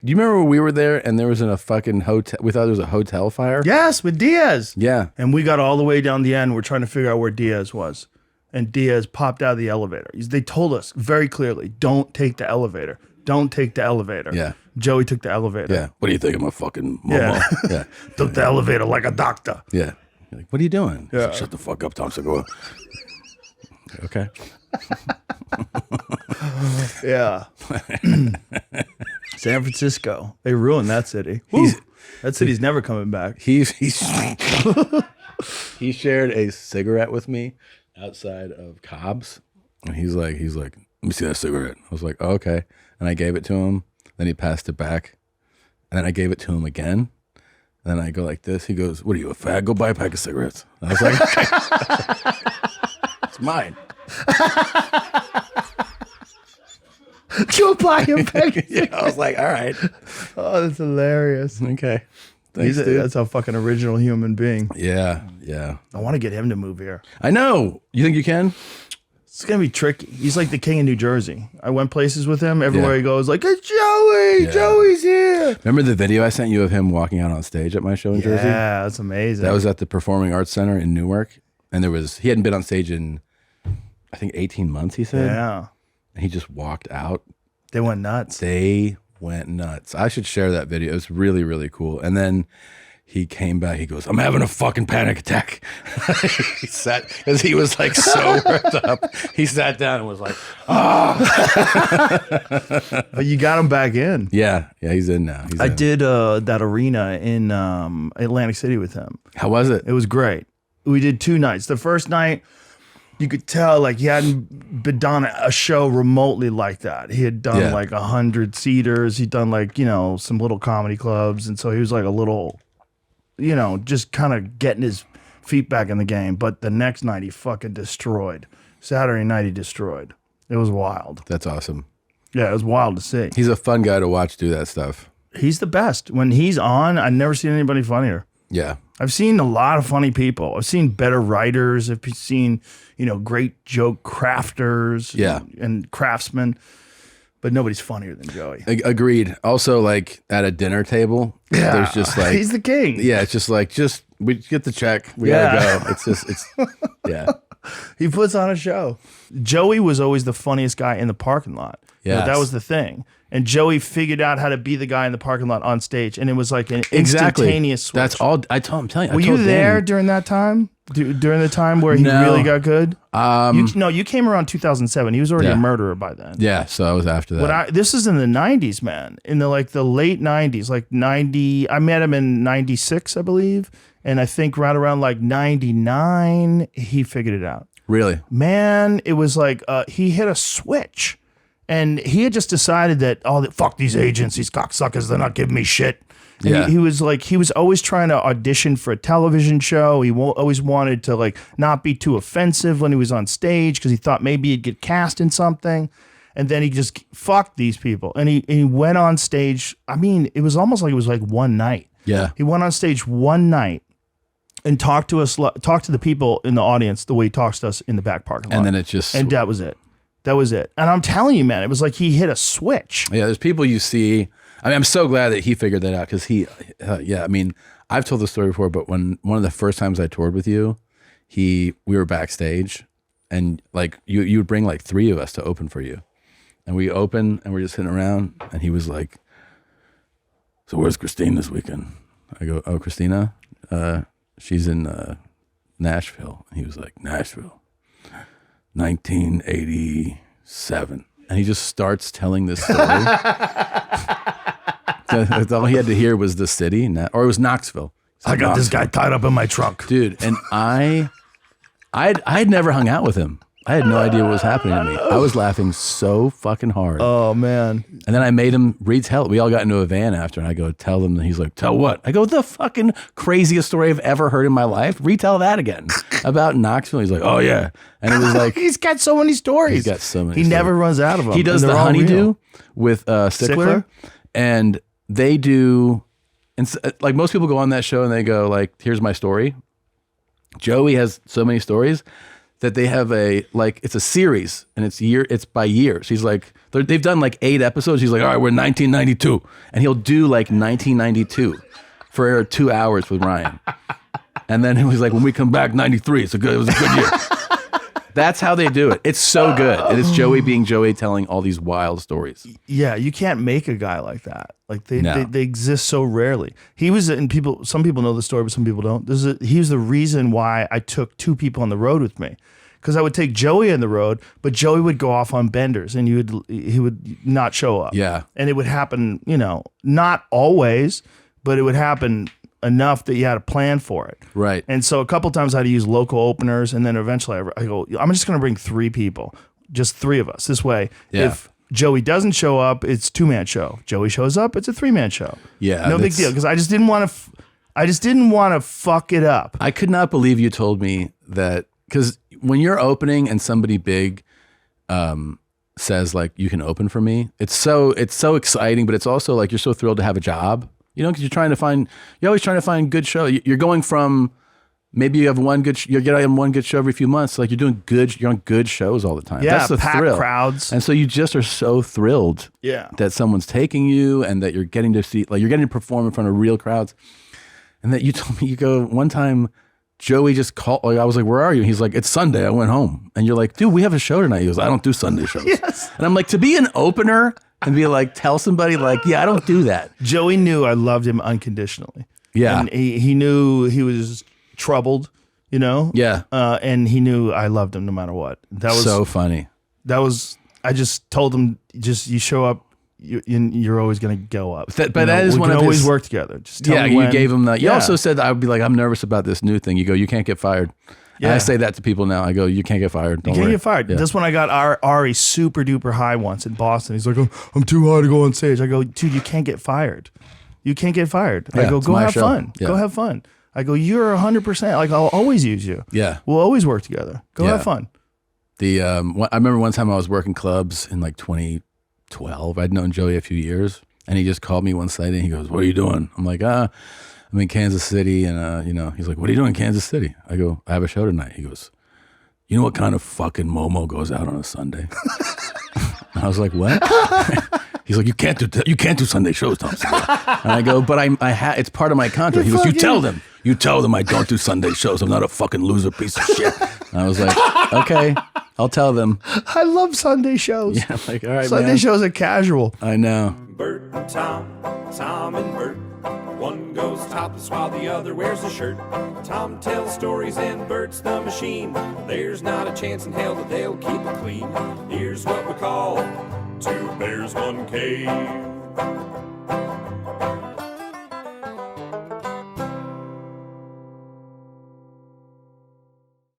Do you remember when we were there and there was in a fucking hotel? We thought there was a hotel fire. Yes, with Diaz. Yeah. And we got all the way down the end. We're trying to figure out where Diaz was. And Diaz popped out of the elevator. They told us very clearly, don't take the elevator. Don't take the elevator. Yeah. Joey took the elevator. Yeah. What do you think of my fucking mama? Yeah. Yeah. Took the elevator like a doctor. Yeah. You're like, what are you doing? Yeah. Like, shut the fuck up, Tom Segura. Okay. Yeah. San Francisco. They ruined that city. That city's never coming back. He shared a cigarette with me outside of Cobb's, and he's like, let me see that cigarette. I was like, oh, okay, and I gave it to him. Then he passed it back, and then I gave it to him again. And then I go like this. He goes, "What are you, a fag? Go buy a pack of cigarettes." And I was like, okay. It's mine. Go buy him back. Yeah, I was like, all right, Oh, that's hilarious. okay. Thanks, dude. That's a fucking original human being. Yeah. I want to get him to move here. I know. You think you can? It's going to be tricky. He's like the king of New Jersey. I went places with him. Everywhere Yeah. he goes, like, it's Joey. Yeah. Joey's here. Remember the video I sent you of him walking out on stage at my show in Jersey? Yeah, that's amazing. That was at the Performing Arts Center in Newark. And he hadn't been on stage in, I think, 18 months, he said. Yeah. And he just walked out. They went nuts. They went nuts. I should share that video. It was really, really cool. And then he came back. He goes, I'm having a fucking panic attack. He sat, because he was like so worked up. He sat down and was like, But you got him back in. Yeah, he's in now. I did that arena in Atlantic City with him. How was it? It was great. We did 2 nights. The first night, you could tell like he hadn't been done a show remotely like that. He had done like 100 seaters. He'd done like, some little comedy clubs. And so he was like a little, just kind of getting his feet back in the game. But the next night he fucking destroyed. Saturday night he destroyed. It was wild. That's awesome. Yeah, it was wild to see. He's a fun guy to watch do that stuff. He's the best. When he's on, I've never seen anybody funnier. Yeah. I've seen a lot of funny people. I've seen better writers. I've seen, great joke crafters and craftsmen, but nobody's funnier than Joey. Agreed. Also, like at a dinner table, there's just like, he's the king. Yeah, it's just like, we get the check. We gotta go. It's yeah. He puts on a show. Joey was always the funniest guy in the parking lot. Yeah, that was the thing. And Joey figured out how to be the guy in the parking lot on stage, and it was like an instantaneous switch. That's all. I'm telling you. Were you there during that time? During the time where he really got good? You came around 2007. He was already a murderer by then. Yeah, so I was after that. This is in the 90s, man. In the late 90s, like 90. I met him in 96, I believe, and I think right around like 99, he figured it out. Really? Man, it was like he hit a switch. And he had just decided that, fuck these agents, these cocksuckers, they're not giving me shit. And he was always trying to audition for a television show. He always wanted to like not be too offensive when he was on stage because he thought maybe he'd get cast in something. And then he just fucked these people. And he went on stage. I mean, it was almost like it was like one night. Yeah. He went on stage one night and talked to the people in the audience the way he talks to us in the back parking lot. And then it just... And that was it. That was it. And I'm telling you, man, it was like he hit a switch. Yeah, there's people you see. I mean, I'm so glad that he figured that out because I mean, I've told the story before, but when one of the first times I toured with you, we were backstage and like you would bring like 3 of us to open for you. And we open and we're just sitting around and he was like, so where's Christine this weekend? I go, oh, Christina? She's in Nashville. And he was like, Nashville. 1987, and he just starts telling this story. All he had to hear was the city, or it was Knoxville. I got this guy tied up in my trunk, dude. And I'd never hung out with him. I had no idea what was happening to me. I was laughing so fucking hard. Oh man! And then I made him retell. We all got into a van after, and I go tell him. And he's like, "Tell what?" I go, "The fucking craziest story I've ever heard in my life. Retell that again about Knoxville." He's like, "Oh yeah," and it was like he's got so many stories. He's got so many. He never runs out of them. He does the honeydew with Sickler, and they do. And like most people go on that show and they go like, "Here's my story." Joey has so many stories that they have it's a series and it's by years. He's like, they've done like 8 episodes. He's like, all right, we're in 1992. And he'll do like 1992 for 2 hours with Ryan. And then he was like, when we come back, 93, it was a good year. That's how they do it. It's so good. And it's Joey being Joey telling all these wild stories. Yeah, you can't make a guy like that. Like they exist so rarely. He was, and some people know the story, but some people don't. He was the reason why I took 2 people on the road with me. Because I would take Joey on the road, but Joey would go off on benders and he would not show up. Yeah. And it would happen, not always, but it would happen enough that you had a plan for it. Right. And so a couple times I had to use local openers, and then eventually I go, I'm just going to bring 3 people, just 3 of us. This way, if Joey doesn't show up, it's 2-man show. Joey shows up, it's a 3-man show. Yeah. No big deal, because I just didn't want to fuck it up. I could not believe you told me that, because when you're opening and somebody big says like, you can open for me, it's so exciting, but it's also like you're so thrilled to have a job. Because you're always trying to find good show. You're going from maybe you have one good, you're getting one good show every few months. Like you're on good shows all the time. Yeah, that's the packed thrill. Crowds. And so you just are so thrilled that someone's taking you and that you're getting to see, like you're getting to perform in front of real crowds. And that you told me, you go, one time Joey just called, I was like, where are you? He's like, it's Sunday, I went home. And you're like, dude, we have a show tonight. He goes, I don't do Sunday shows. Yes. And I'm like, to be an opener and be like, tell somebody like, yeah, I don't do that. Joey knew I loved him unconditionally. Yeah. And he knew he was troubled, Yeah. And he knew I loved him no matter what. That was so funny. I just told him, you show up, you're always going to go up. That is one of his. We can always work together. Just tell me you when. gave him that. You also said that I would be like, I'm nervous about this new thing. You go, you can't get fired. Yeah. And I say that to people now. I go, you can't get fired. Don't you can't worry. get fired. Yeah. That's when I got Ari super duper high once in Boston. He's like, oh, I'm too high to go on stage. I go, dude, you can't get fired. You can't get fired. Yeah, I go have show. fun. Yeah. Go have fun. I go, you're 100%. Like, I'll always use you. Yeah. We'll always work together. Go have fun. I remember one time I was working clubs in like 2012. I'd known Joey a few years, and he just called me one Sunday and he goes, what are you doing? I'm like, I'm in Kansas City. And, he's like, what are you doing in Kansas City? I go, I have a show tonight. He goes, you know what kind of fucking Momo goes out on a Sunday? And I was like, what? He's like, you can't do Sunday shows, Thompson. And I go, but it's part of my contract. He goes, you tell them I don't do Sunday shows. I'm not a fucking loser piece of shit. And I was like, okay, I'll tell them. I love Sunday shows. Yeah, like, all right, Sunday shows are casual. I know. Bert and Tom and Bert. One goes topless while the other wears a shirt. Tom tells stories and Bert's the machine. There's not a chance in hell that they'll keep it clean. Here's what we call 2 bears, 1 cave.